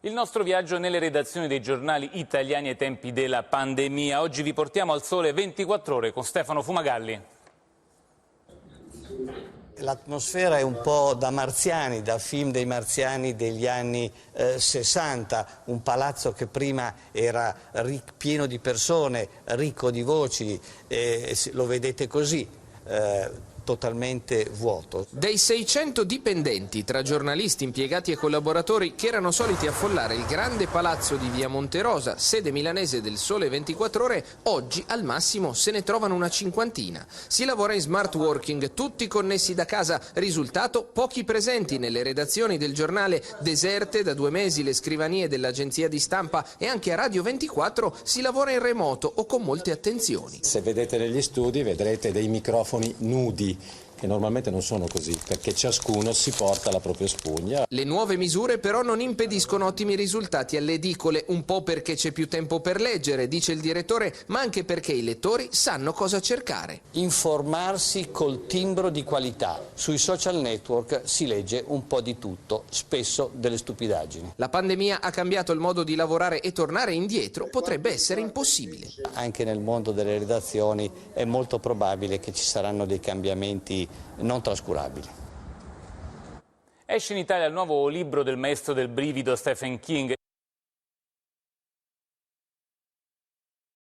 Il nostro viaggio nelle redazioni dei giornali italiani ai tempi della pandemia. Oggi vi portiamo al Sole 24 Ore con Stefano Fumagalli. L'atmosfera è un po' da marziani, da film dei marziani degli anni 60, un palazzo che prima era pieno di persone, ricco di voci, lo vedete così. Totalmente vuoto. Dei 600 dipendenti tra giornalisti, impiegati e collaboratori che erano soliti affollare il grande palazzo di via Monterosa, sede milanese del Sole 24 Ore, oggi al massimo se ne trovano una cinquantina. Si lavora in smart working, tutti connessi da casa, risultato pochi presenti nelle redazioni del giornale, deserte da 2 mesi le scrivanie dell'agenzia di stampa e anche a Radio 24 si lavora in remoto o con molte attenzioni. Se vedete negli studi vedrete dei microfoni nudi, che normalmente non sono così, perché ciascuno si porta la propria spugna. Le nuove misure però non impediscono ottimi risultati alle edicole, un po' perché c'è più tempo per leggere, dice il direttore, ma anche perché i lettori sanno cosa cercare. Informarsi col timbro di qualità. Sui social network si legge un po' di tutto, spesso delle stupidaggini. La pandemia ha cambiato il modo di lavorare e tornare indietro potrebbe essere impossibile. Anche nel mondo delle redazioni è molto probabile che ci saranno dei cambiamenti non trascurabili. Esce in Italia il nuovo libro del maestro del brivido Stephen King.